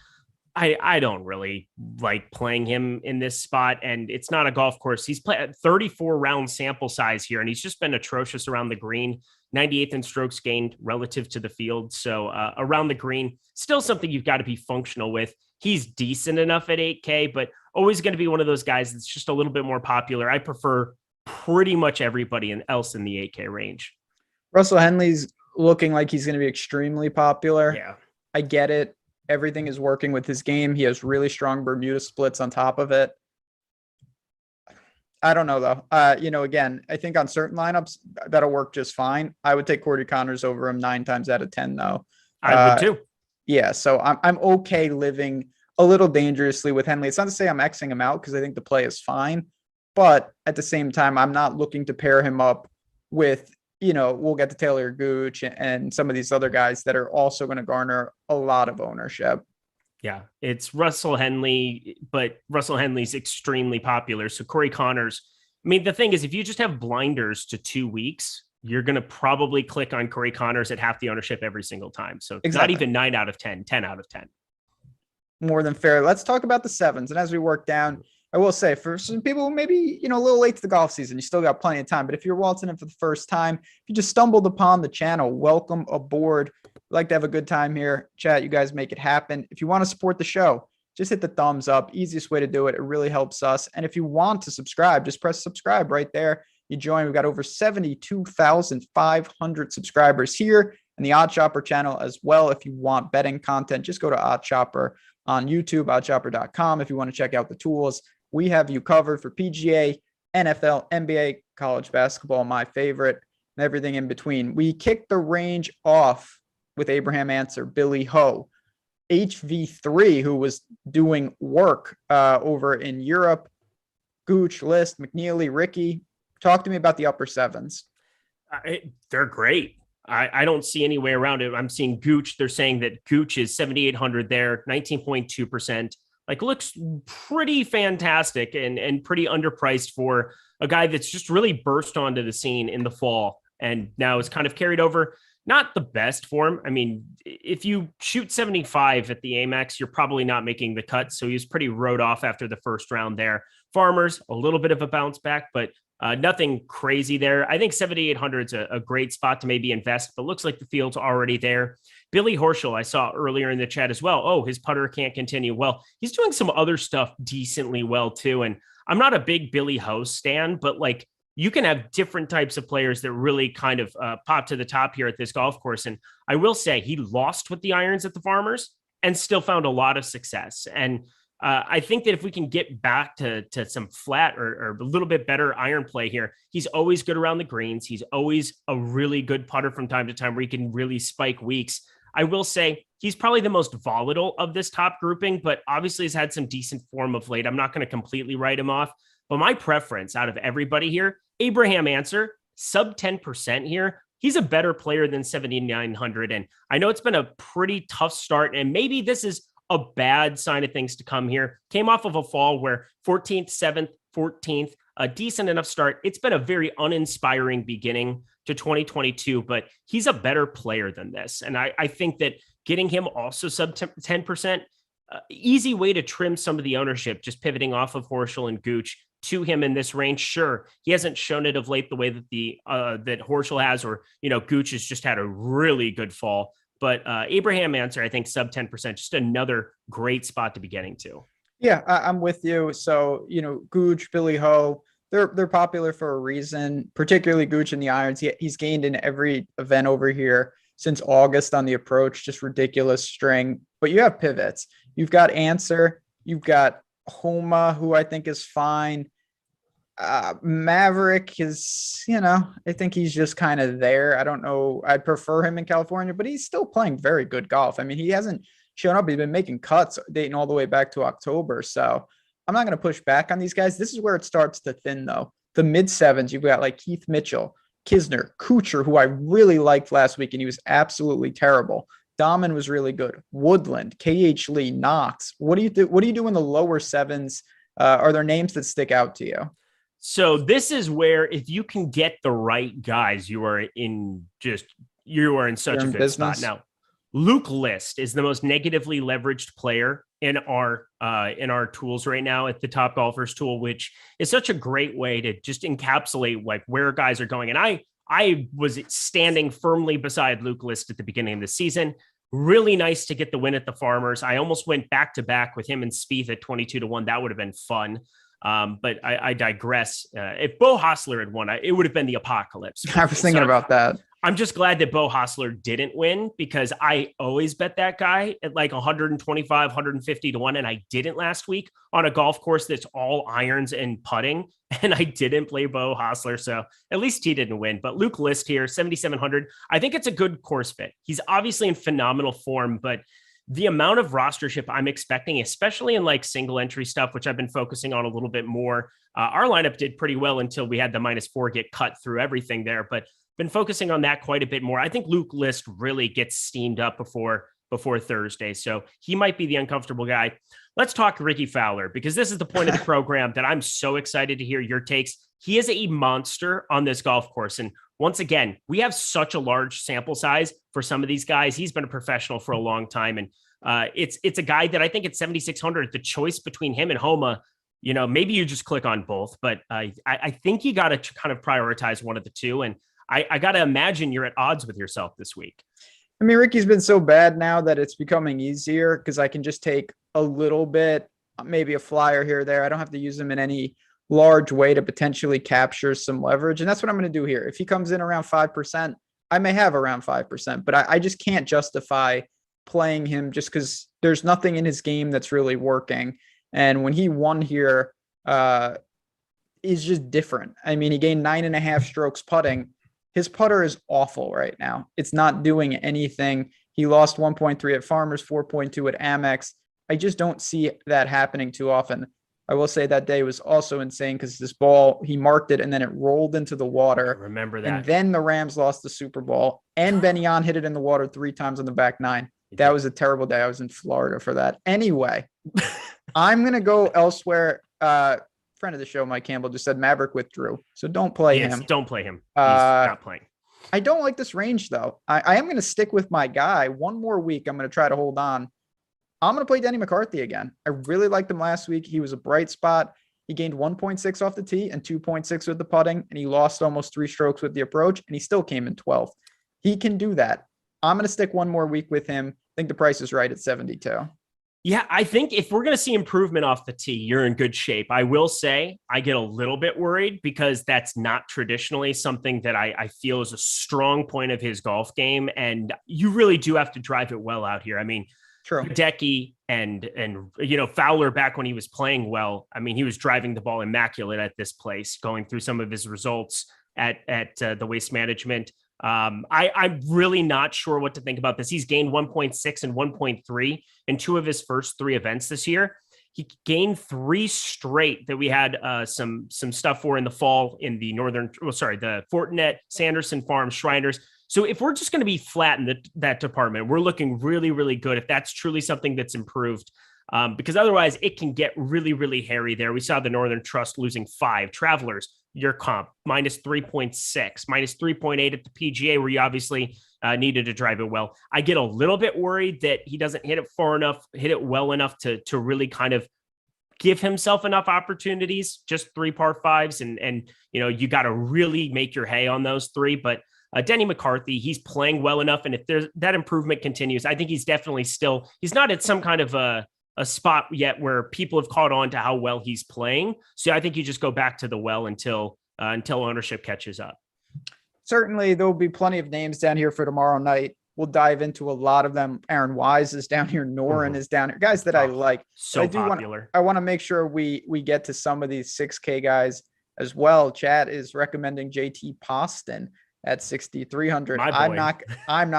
I don't really like playing him in this spot. And it's not a golf course. He's played at 34 round sample size here, and he's just been atrocious around the green, 98th in strokes gained relative to the field. So around the green, still something you've got to be functional with. He's decent enough at 8K, but always going to be one of those guys that's just a little bit more popular. I prefer pretty much everybody else in the 8K range. Russell Henley's looking like he's going to be extremely popular. Yeah, I get it. Everything is working with his game. He has really strong Bermuda splits on top of it. I don't know though. Again, I think on certain lineups that'll work just fine. I would take Corey Connors over him 9 times out of 10 though. I would too. Yeah. So I'm okay living a little dangerously with Henley. It's not to say I'm Xing him out because I think the play is fine, but at the same time, I'm not looking to pair him up with, we'll get to Taylor Gooch and some of these other guys that are also going to garner a lot of ownership. Yeah, it's Russell Henley, but Russell Henley's extremely popular. So Corey Connors, I mean, the thing is, if you just have blinders to 2 weeks, you're going to probably click on Corey Connors at half the ownership every single time. So exactly. Not even 9 out of 10, 10 out of 10. More than fair. Let's talk about the sevens. And as we work down, I will say for some people, maybe, a little late to the golf season, you still got plenty of time, but if you're waltzing in for the first time, if you just stumbled upon the channel, welcome aboard. We'd like to have a good time here. Chat, you guys make it happen. If you want to support the show, just hit the thumbs up. Easiest way to do it. It really helps us. And if you want to subscribe, just press subscribe right there. You join. We've got over 72,500 subscribers here and the Odd Chopper channel as well. If you want betting content, just go to Odd Chopper on YouTube, oddchopper.com. If you want to check out the tools, we have you covered for PGA, NFL, NBA, college basketball, my favorite, and everything in between. We kicked the range off with Abraham Ancer, Billy Ho, HV3, who was doing work over in Europe, Gooch, List, McNeely, Rickie. Talk to me about the upper sevens. They're great. I don't see any way around it. I'm seeing Gooch. They're saying that Gooch is 7,800 there, 19.2%. Like, looks pretty fantastic and pretty underpriced for a guy that's just really burst onto the scene in the fall and now is kind of carried over. Not the best form. I mean, if you shoot 75 at the Amex, you're probably not making the cut. So he was pretty rode off after the first round there. Farmers, a little bit of a bounce back, but nothing crazy there. I think 7,800 is a great spot to maybe invest, but looks like the field's already there. Billy Horschel, I saw earlier in the chat as well. Oh, his putter can't continue. Well, he's doing some other stuff decently well too. And I'm not a big Billy Ho stan, but like, you can have different types of players that really kind of pop to the top here at this golf course. And I will say he lost with the irons at the Farmers and still found a lot of success. And I think that if we can get back to some flat or a little bit better iron play here, he's always good around the greens. He's always a really good putter from time to time where he can really spike weeks. I will say he's probably the most volatile of this top grouping, but obviously has had some decent form of late. I'm not going to completely write him off, but my preference out of everybody here, Abraham Ancer, sub 10% here. He's a better player than 7,900. And I know it's been a pretty tough start, and maybe this is a bad sign of things to come here. Came off of a fall where 14th, 7th, 14th, a decent enough start. It's been a very uninspiring beginning to 2022, but he's a better player than this. And I think that getting him also sub 10%, easy way to trim some of the ownership, just pivoting off of Horschel and Gooch to him in this range. Sure, he hasn't shown it of late the way that that Horschel has, or Gooch has just had a really good fall. But Abraham Ancer, I think sub 10%, just another great spot to be getting to. Yeah, I'm with you. So Gooch, Billy Ho, they're popular for a reason. Particularly Gooch in the irons. He's gained in every event over here since August on the approach. Just ridiculous string. But you have pivots. You've got Ancer. You've got Homa, who I think is fine. Maverick is, I think he's just kind of there. I don't know. I'd prefer him in California, but he's still playing very good golf. I mean, he hasn't shown up. He's been making cuts dating all the way back to October. So I'm not going to push back on these guys. This is where it starts to thin, though. The mid sevens, you've got like Keith Mitchell, Kisner, Kuchar, who I really liked last week, and he was absolutely terrible. Dahman was really good. Woodland, KH Lee, Knox. What do you do? What do you do in the lower sevens? Are there names that stick out to you? So this is where if you can get the right guys, you are in such a good spot. Now, Luke List is the most negatively leveraged player in our tools right now at the Top Golfers tool, which is such a great way to just encapsulate like where guys are going. And I was standing firmly beside Luke List at the beginning of the season. Really nice to get the win at the Farmers. I almost went back to back with him and Spieth at 22-1. That would have been fun. But I digress. If Bo Hostler had won, it would have been the apocalypse. I was thinking about that. I'm just glad that Bo Hostler didn't win because I always bet that guy at like 125, 150-1. And I didn't last week on a golf course that's all irons and putting. And I didn't play Bo Hostler. So at least he didn't win. But Luke List here, 7,700. I think it's a good course fit. He's obviously in phenomenal form, but the amount of rostership I'm expecting, especially in like single entry stuff, which I've been focusing on a little bit more. Our lineup did pretty well until we had the -4 get cut through everything there, but been focusing on that quite a bit more. I think Luke List really gets steamed up before Thursday. So he might be the uncomfortable guy. Let's talk Rickie Fowler, because this is the point of the program that I'm so excited to hear your takes. He is a monster on this golf course. And once again, we have such a large sample size for some of these guys. He's been a professional for a long time. And it's a guy that I think at 7,600, the choice between him and Homa, maybe you just click on both, but I think you got to kind of prioritize one of the two. And I got to imagine you're at odds with yourself this week. I mean, Rickie's been so bad now that it's becoming easier because I can just take a little bit, maybe a flyer here or there. I don't have to use him in any large way to potentially capture some leverage. And that's what I'm going to do here. If he comes in around 5%, I may have around 5%, but I just can't justify playing him just because there's nothing in his game that's really working. And when he won here, is just different. I mean, he gained 9.5 strokes putting. His putter is awful right now. It's not doing anything. He lost 1.3 at Farmers, 4.2 at Amex. I just don't see that happening too often. I will say that day was also insane because this ball, he marked it and then it rolled into the water. I remember that. And then the Rams lost the Super Bowl and Benyon hit it in the water 3 times on the back 9. That was a terrible day. I was in Florida for that. Anyway, I'm going to go elsewhere. Friend of the show, Mike Campbell, just said Maverick withdrew. So don't play him. Don't play him. He's not playing. I don't like this range, though. I am going to stick with my guy. One more week, I'm going to try to hold on. I'm going to play Denny McCarthy again. I really liked him last week. He was a bright spot. He gained 1.6 off the tee and 2.6 with the putting, and he lost almost 3 strokes with the approach, and he still came in 12th. He can do that. I'm going to stick one more week with him. I think the price is right at 72. Yeah, I think if we're going to see improvement off the tee, you're in good shape. I will say I get a little bit worried because that's not traditionally something that I feel is a strong point of his golf game. And you really do have to drive it well out here. I mean, true. Hedeki and Fowler back when he was playing well. I mean, he was driving the ball immaculate at this place, going through some of his results at the Waste Management. I'm really not sure what to think about this. He's gained 1.6 and 1.3 in 2 of his first 3 events this year. He gained 3 straight that we had some stuff for in the fall in the the Fortinet, Sanderson Farms, Shriners. So if we're just going to be flat in that department, we're looking really, really good. If that's truly something that's improved, because otherwise it can get really, really hairy there. We saw the Northern Trust losing 5. Travelers, your comp, -3.6, -3.8 at the PGA, where you obviously needed to drive it well. I get a little bit worried that he doesn't hit it far enough, hit it well enough to really kind of give himself enough opportunities, just 3 par 5s. And you got to really make your hay on those 3. But Denny McCarthy, he's playing well enough. And if there's that improvement continues, I think he's definitely he's not at some kind of a spot yet where people have caught on to how well he's playing. So I think you just go back to the well until ownership catches up. Certainly, there'll be plenty of names down here for tomorrow night. We'll dive into a lot of them. Aaron Wise is down here. Noren is down here. Guys that I like. So popular. I want to make sure we get to some of these 6K guys as well. Chat is recommending JT Poston at 6,300. I'm not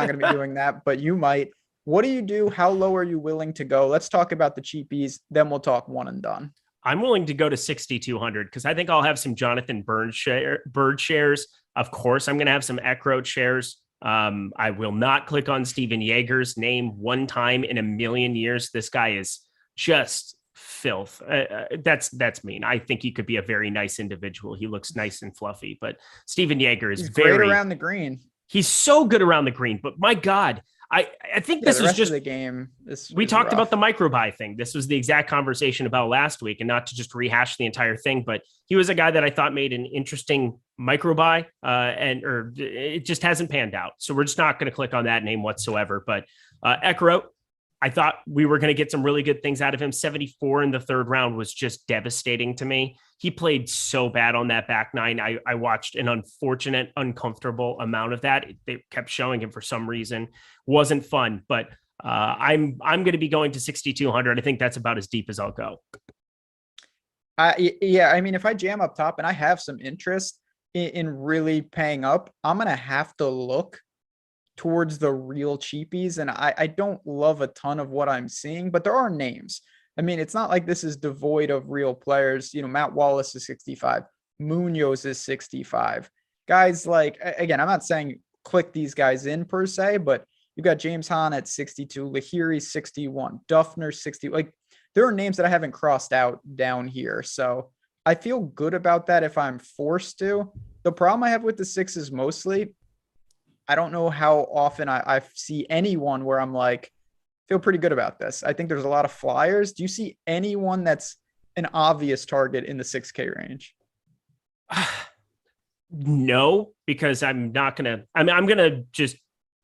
going to be doing that, but you might. What do you do? How low are you willing to go? Let's talk about the cheapies. Then we'll talk one and done. I'm willing to go to 6,200 because I think I'll have some Jonathan Bird shares. Of course, I'm going to have some Eckroat shares. I will not click on Steven Yeager's name one time in a million years. This guy is just filth. That's mean. I think he could be a very nice individual. He looks nice and fluffy, but Steven Yeager is great around the green. He's so good around the green, but my God, I think this is just the game. We talked about the microbuy thing. This was the exact conversation about last week, and not to just rehash the entire thing, but he was a guy that I thought made an interesting microbuy, or it just hasn't panned out. So we're just not going to click on that name whatsoever. But Eckroat, I thought we were going to get some really good things out of him. 74 in the third round was just devastating to me. He played so bad on that back nine. I watched an unfortunate, uncomfortable amount of that. They kept showing him for some reason. Wasn't fun, but I'm going to be going to 6,200. I think that's about as deep as I'll go. Yeah, I mean, if I jam up top and I have some interest in really paying up, I'm going to have to look towards the real cheapies. And I don't love a ton of what I'm seeing, but there are names. I mean, it's not like this is devoid of real players. You know, Matt Wallace is 65. Munoz is 65. Guys like, again, I'm not saying click these guys in per se, but you've got James Hahn at 62, Lahiri 61, Duffner 60. Like, there are names that I haven't crossed out down here. So I feel good about that if I'm forced to. The problem I have with the six is mostly, I don't know how often I see anyone where I'm like, feel pretty good about this. I think there's a lot of flyers. Do you see anyone that's an obvious target in the 6K range? No, because I'm not going to, I'm going to just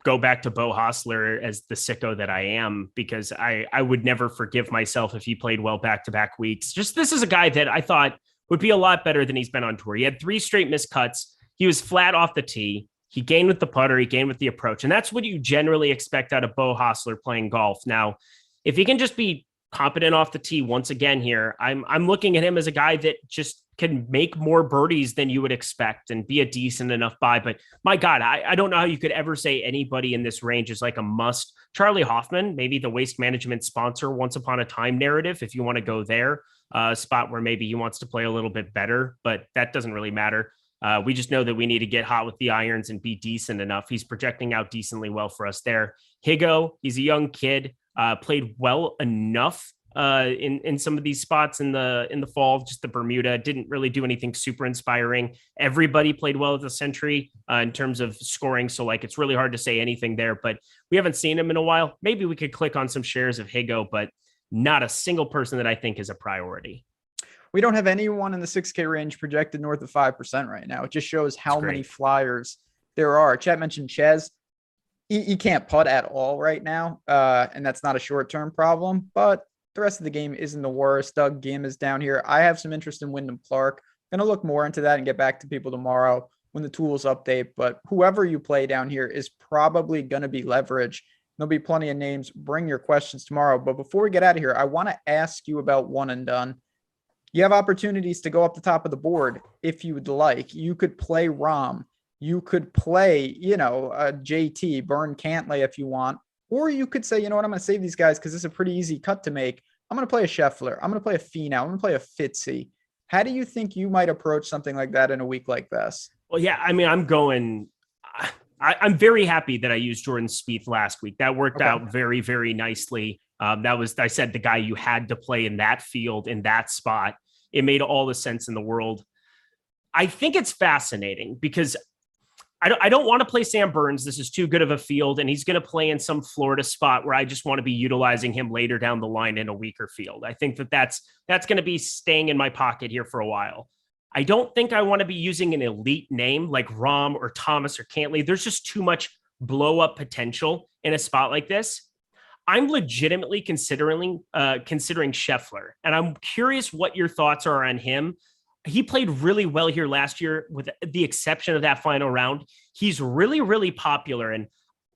go back to Beau Hossler as the sicko that I am, because I would never forgive myself if he played well back-to-back weeks. Just, this is a guy that I thought would be a lot better than he's been on tour. He had 3 straight missed cuts. He was flat off the tee. He gained with the putter. He gained with the approach. And that's what you generally expect out of Beau Hossler playing golf. Now, if he can just be competent off the tee once again here, I'm looking at him as a guy that just can make more birdies than you would expect and be a decent enough buy. But my God, I don't know how you could ever say anybody in this range is like a must. Charlie Hoffman, maybe the Waste Management sponsor once upon a time narrative, if you want to go there, a spot where maybe he wants to play a little bit better, but that doesn't really matter. We just know that we need to get hot with the irons and be decent enough. He's projecting out decently well for us there. Higo, he's a young kid, played well enough in some of these spots in the fall. Just the Bermuda didn't really do anything super inspiring. Everybody played well at the Century in terms of scoring. So like, it's really hard to say anything there, but we haven't seen him in a while. Maybe we could click on some shares of Higo, but not a single person that I think is a priority. We don't have anyone in the 6K range projected north of 5% right now. It just shows how many flyers there are. Chat mentioned Ches. He can't putt at all right now, and that's not a short-term problem, but the rest of the game isn't the worst. Doug Gim is down here. I have some interest in Wyndham Clark. Going to look more into that and get back to people tomorrow when the tools update, but whoever you play down here is probably going to be leverage. There'll be plenty of names. Bring your questions tomorrow, but before we get out of here, I want to ask you about one and done. You have opportunities to go up the top of the board if you would like. You could play Rahm. You could play, JT, burn Cantlay if you want. Or you could say, you know what, I'm going to save these guys because this is a pretty easy cut to make. I'm going to play a Scheffler. I'm going to play a Finau. I'm going to play a Fitzy. How do you think you might approach something like that in a week like this? Well, yeah, I mean, I'm very happy that I used Jordan Spieth last week. That worked out very, very nicely. That was, I said, the guy you had to play in that field, in that spot. It made all the sense in the world. I think it's fascinating because I don't want to play Sam Burns. This is too good of a field, and he's going to play in some Florida spot where I just want to be utilizing him later down the line in a weaker field. I think that's going to be staying in my pocket here for a while. I don't think I want to be using an elite name like Rahm or Thomas or Cantlay. There's just too much blow up potential in a spot like this. I'm legitimately considering Scheffler, and I'm curious what your thoughts are on him. He played really well here last year with the exception of that final round. He's really, really popular. And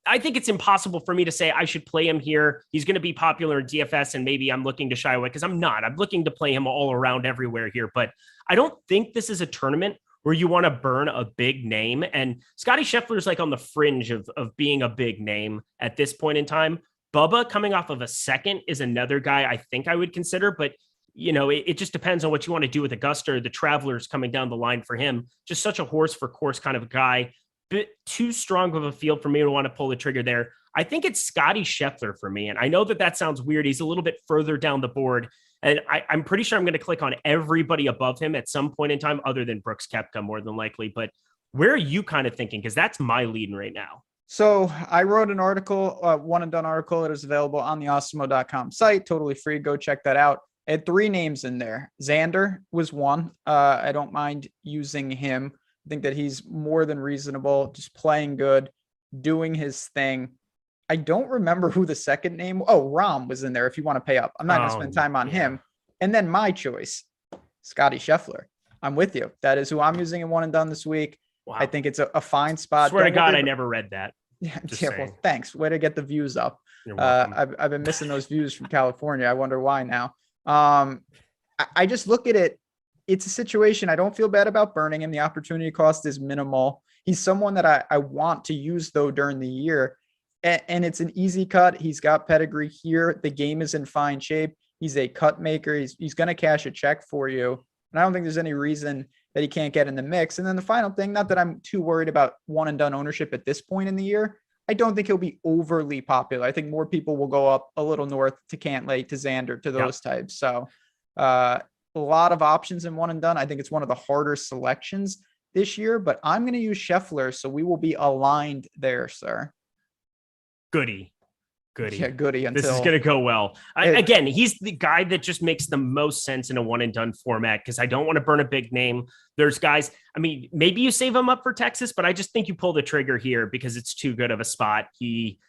I think it's impossible for me to say I should play him here. He's going to be popular in DFS, and maybe I'm looking to shy away because I'm not. I'm looking to play him all around everywhere here. But I don't think this is a tournament where you want to burn a big name. And Scottie Scheffler is like on the fringe of being a big name at this point in time. Bubba coming off of a second is another guy I think I would consider, but it just depends on what you want to do with Augusta. The Travelers coming down the line for him, just such a horse for course kind of a guy. Bit too strong of a field for me to want to pull the trigger there. I think it's Scottie Scheffler for me. And I know that sounds weird. He's a little bit further down the board. And I'm pretty sure I'm going to click on everybody above him at some point in time, other than Brooks Koepka more than likely. But where are you kind of thinking? Because that's my leading right now. So I wrote an article, one and done article. It is available on the Awesemo.com site, totally free. Go check that out. I had 3 names in there. Xander was one. I don't mind using him. I think that he's more than reasonable, just playing good, doing his thing. I don't remember who the second name. Oh, Rahm was in there if you want to pay up. I'm not going to spend time on him. And then my choice, Scottie Scheffler. I'm with you. That is who I'm using in one and done this week. Wow. I think it's a fine spot. Swear to God, I never read that. Yeah, well, thanks. Way to get the views up. I've been missing those views from California. I wonder why now. I just look at it. It's a situation. I don't feel bad about burning him. The opportunity cost is minimal. He's someone that I want to use though during the year. And it's an easy cut. He's got pedigree here. The game is in fine shape. He's a cut maker. He's going to cash a check for you. And I don't think there's any reason that he can't get in the mix. And then the final thing, not that I'm too worried about one and done ownership at this point in the year. I don't think he'll be overly popular. I think more people will go up a little north to Cantlay, to Xander, to those types. So a lot of options in one and done. I think it's one of the harder selections this year, but I'm going to use Scheffler. So we will be aligned there, sir. Goody. Yeah, goody. This is going to go well. Again, he's the guy that just makes the most sense in a one and done format because I don't want to burn a big name. There's guys, I mean, maybe you save him up for Texas, but I just think you pull the trigger here because it's too good of a spot. He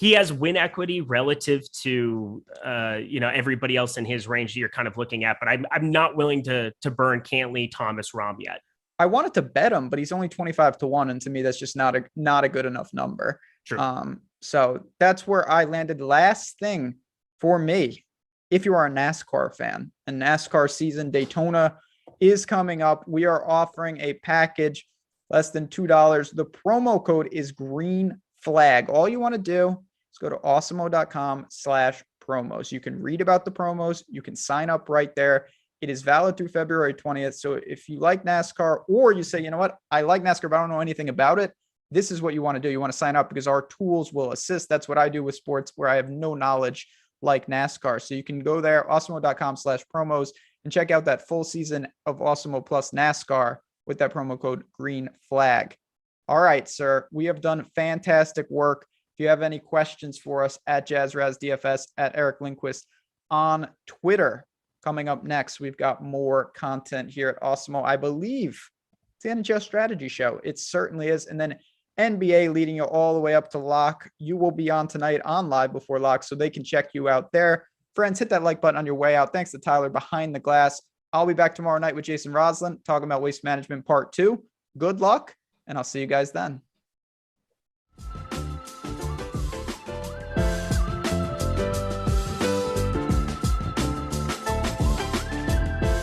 has win equity relative to, everybody else in his range that you're kind of looking at, but I'm not willing to burn Cantlay, Thomas, Rahm yet. I wanted to bet him, but he's only 25-1. And to me, that's just not a good enough number. True. So that's where I landed. Last thing for me, if you are a NASCAR fan, and NASCAR season, Daytona is coming up. We are offering a package less than $2. The promo code is green flag. All you want to do is go to awesemo.com/promos. You can read about the promos. You can sign up right there. It is valid through February 20th. So if you like NASCAR, or you say, you know what, I like NASCAR, but I don't know anything about it, this is what you want to do. You want to sign up because our tools will assist. That's what I do with sports where I have no knowledge like NASCAR. So you can go there, awesemo.com/promos, and check out that full season of Awesemo Plus NASCAR with that promo code green flag. All right, sir, we have done fantastic work. If you have any questions for us, at JazzRazDFS, at Eric Lindquist on Twitter. Coming up next, we've got more content here at Awesemo. I believe it's the NHL strategy show. It certainly is. And then NBA leading you all the way up to lock. You will be on tonight on Live Before Lock, so they can check you out there. Friends, hit that like button on your way out. Thanks to Tyler behind the glass. I'll be back tomorrow night with Jason Roslin talking about Waste Management Part 2. Good luck, and I'll see you guys then.